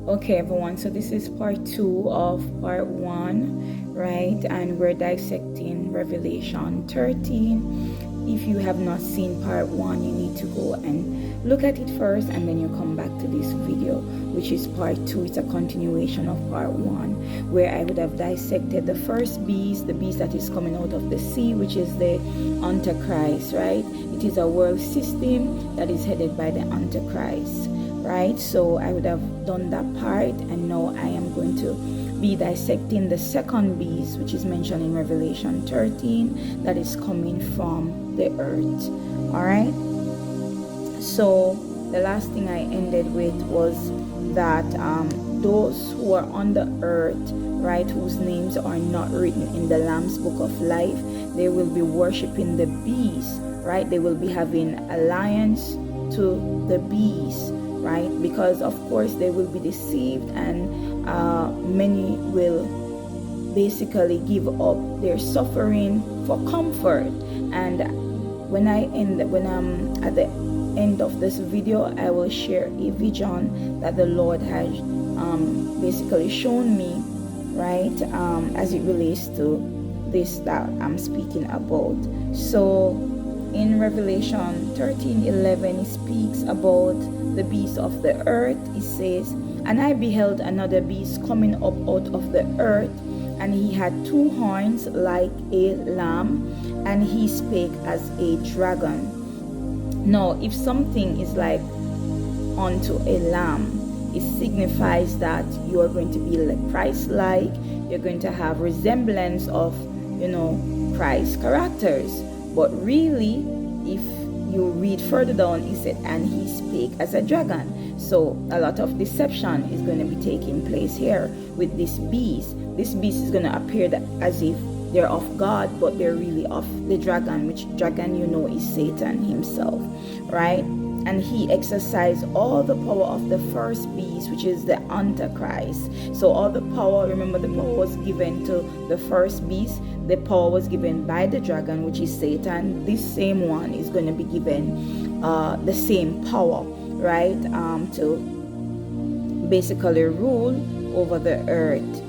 Okay, everyone, so this is part 2 of part 1, right? And we're dissecting Revelation 13. If you have not seen part 1, you need to go and look at it first, and then you come back to this video, which is part 2. It's a continuation of part 1, where I would have dissected the first beast, the beast that is coming out of the sea, which is the Antichrist, right? It is a world system that is headed by the Antichrist, right? So I would have done that part, and now I am going to be dissecting the second beast, which is mentioned in Revelation 13, that is coming from the earth. All right, so the last thing I ended with was that those who are on the earth, right, whose names are not written in the Lamb's book of life, they will be worshiping the beast, right? They will be having alliance to the beast, right? Because of course they will be deceived, and many will basically give up their suffering for comfort. And when I'm at the end of this video, I will share a vision that the Lord has basically shown me, right, as it relates to this that I'm speaking about. So in Revelation 13:11, it speaks about the beast of the earth. It says, "And I beheld another beast coming up out of the earth, and he had 2 horns like a lamb, and he spake as a dragon." Now, if something is like unto a lamb, it signifies that you are going to be like Christ-like. You're going to have resemblance of, Christ's characters. But really, if you read further down, he said, "And he spake as a dragon." So a lot of deception is going to be taking place here with this beast. This beast is going to appear as if they're of God, but they're really of the dragon, which dragon is Satan himself, right? And he exercised all the power of the first beast, which is the Antichrist. So all the power, remember, the power was given to the first beast. The power was given by the dragon, which is Satan. This same one is going to be given the same power, right, to basically rule over the earth,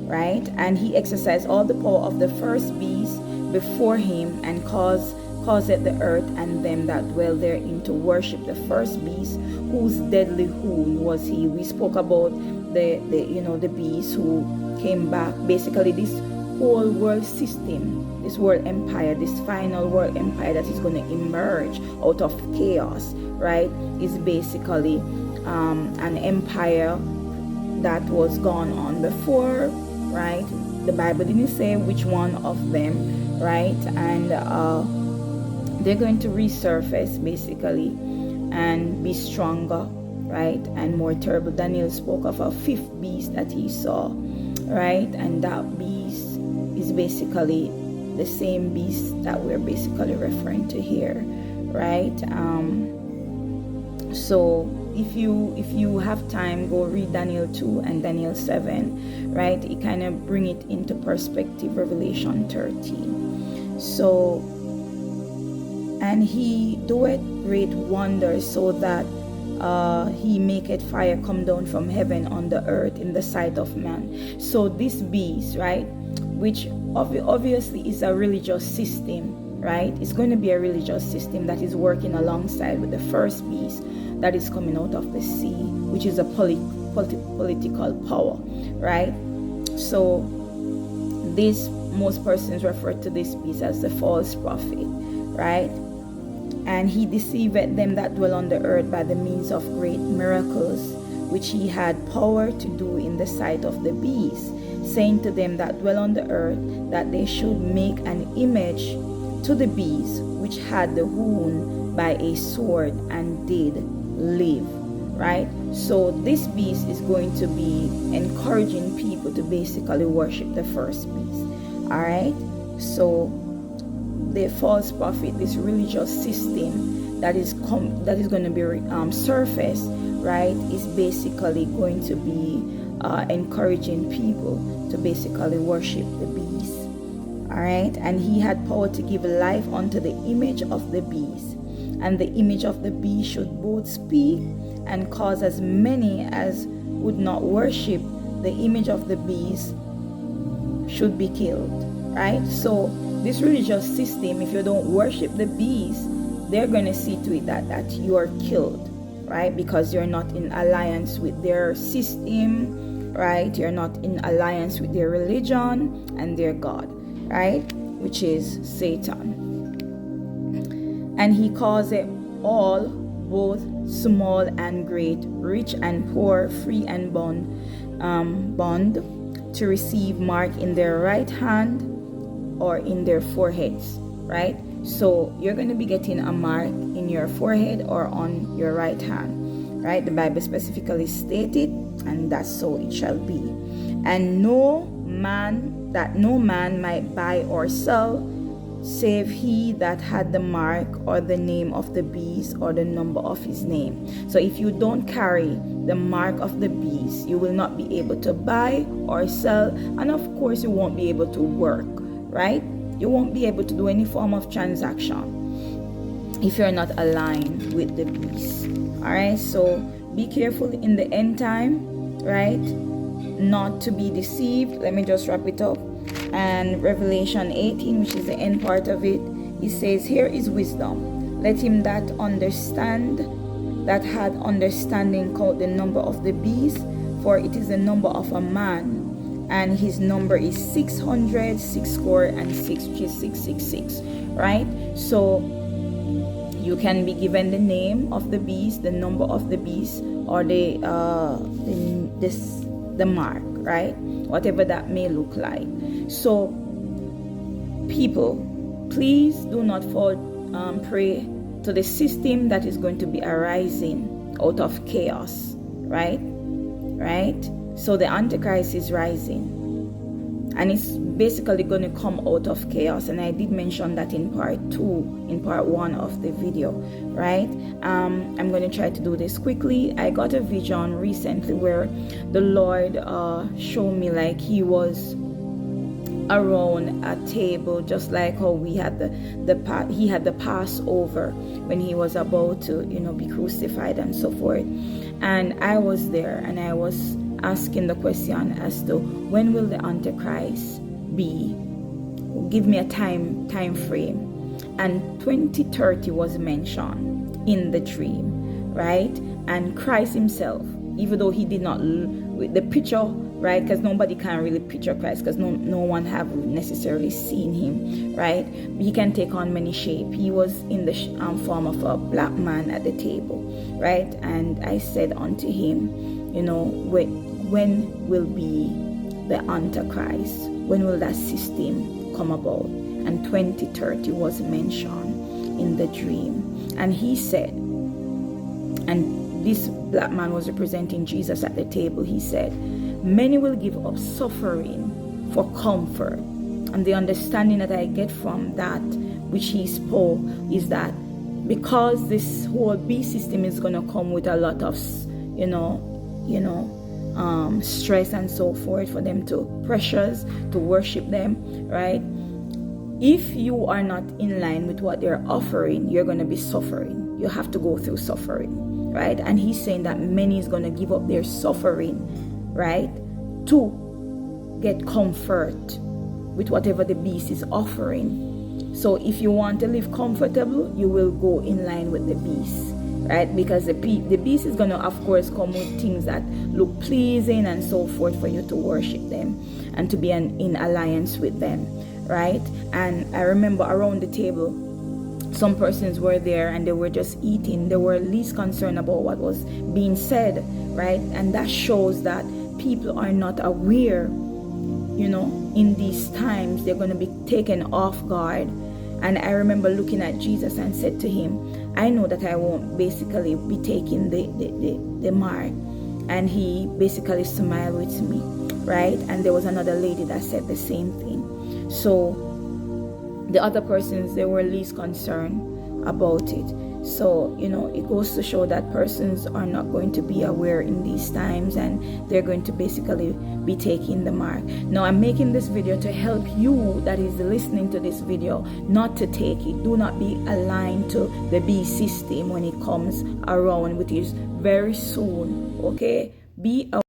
right? And he exercised all the power of the first beast before him, and caused the earth and them that dwell therein to worship the first beast, whose deadly wound was he. We spoke about the beast who came back. Basically, this whole world system, this world empire, this final world empire that is going to emerge out of chaos, right, is basically an empire that was gone on before, right? The Bible didn't say which one of them, right? And they're going to resurface basically and be stronger, right, and more terrible. Daniel spoke of a 5th beast that he saw, right? And that beast is basically the same beast that we're basically referring to here, right? So if you have time, go read Daniel 2 and Daniel 7, right? It kind of bring it into perspective. Revelation 13. So, "And he doeth great wonders, so that he maketh fire come down from heaven on the earth in the sight of man." So this beast, right, which obviously is a religious system, right? It's going to be a religious system that is working alongside with the first beast that is coming out of the sea, which is a political power, right? So most persons refer to this beast as the false prophet, right? "And he deceived them that dwell on the earth by the means of great miracles, which he had power to do in the sight of the beast, saying to them that dwell on the earth that they should make an image to the beast, which had the wound by a sword and did live," right? So this beast is going to be encouraging people to basically worship the first beast, all right? So the false prophet, this religious system that is going to be surfaced, right, is basically going to be encouraging people to basically worship the beast, all right? "And he had power to give life unto the image of the beast, and the image of the beast should both speak and cause as many as would not worship the image of the beast should be killed, right? So this religious system, if you don't worship the beast, they're going to see to it that you are killed, right? Because you're not in alliance with their system, right? You're not in alliance with their religion and their God, right? Which is Satan. And he calls it all, both small and great, rich and poor, free and bond, to receive mark in their right hand or in their foreheads, right? So you're going to be getting a mark in your forehead or on your right hand, right? The Bible specifically stated, and that's so it shall be. And no man might buy or sell save he that had the mark or the name of the beast or the number of his name. So if you don't carry the mark of the beast, you will not be able to buy or sell, and of course you won't be able to work, right? You won't be able to do any form of transaction if you're not aligned with the beast. All right, so be careful in the end time, right? Not to be deceived. Let me just wrap it up. And Revelation 18, which is the end part of it, it says, here is wisdom. Let him that had understanding count the number of the beast, for it is the number of a man, and his number is 600, 6 score and 6, which is 666, right? So you can be given the name of the beast, the number of the beast, or the mark, right? Whatever that may look like. So people, please do not fall prey to the system that is going to be arising out of chaos, right? So the Antichrist is rising, and it's basically going to come out of chaos, and I did mention that in part 1 of the video, right? I'm going to try to do this quickly. I got a vision recently where the Lord showed me like he was around a table, just like how we had he had the Passover when he was about to be crucified and so forth. And I was there, and I was asking the question as to when will the Antichrist be? Give me a time frame. And 2030 was mentioned in the dream, right? And Christ himself, even though he did not with the picture, right? Because nobody can really picture Christ, because no one have necessarily seen him, right? He can take on many shapes. He was in the form of a black man at the table, right? And I said unto him, when will be the Antichrist? When will that system come about? And 2030 was mentioned in the dream. And he said, and this black man was representing Jesus at the table, he said, many will give up suffering for comfort. And the understanding that I get from that which he spoke is that because this whole beast system is going to come with a lot of stress and so forth for them to pressures to worship them, right? If you are not in line with what they're offering, you're going to be suffering. You have to go through suffering, right? And he's saying that many is going to give up their suffering, right, to get comfort with whatever the beast is offering. So if you want to live comfortable, you will go in line with the beast, right? Because the beast is going to, of course, come with things that look pleasing and so forth for you to worship them and to be in alliance with them, right? And I remember around the table, some persons were there and they were just eating. They were least concerned about what was being said, right? And that shows that people are not aware, in these times they're going to be taken off guard. And I remember looking at Jesus and said to him, I know that I won't basically be taking the mark. And he basically smiled with me, right? And there was another lady that said the same thing. So the other persons, they were least concerned about it. So, it goes to show that persons are not going to be aware in these times, and they're going to basically be taking the mark. Now, I'm making this video to help you that is listening to this video not to take it. Do not be aligned to the beast system when it comes around, which is very soon, okay? Be aware.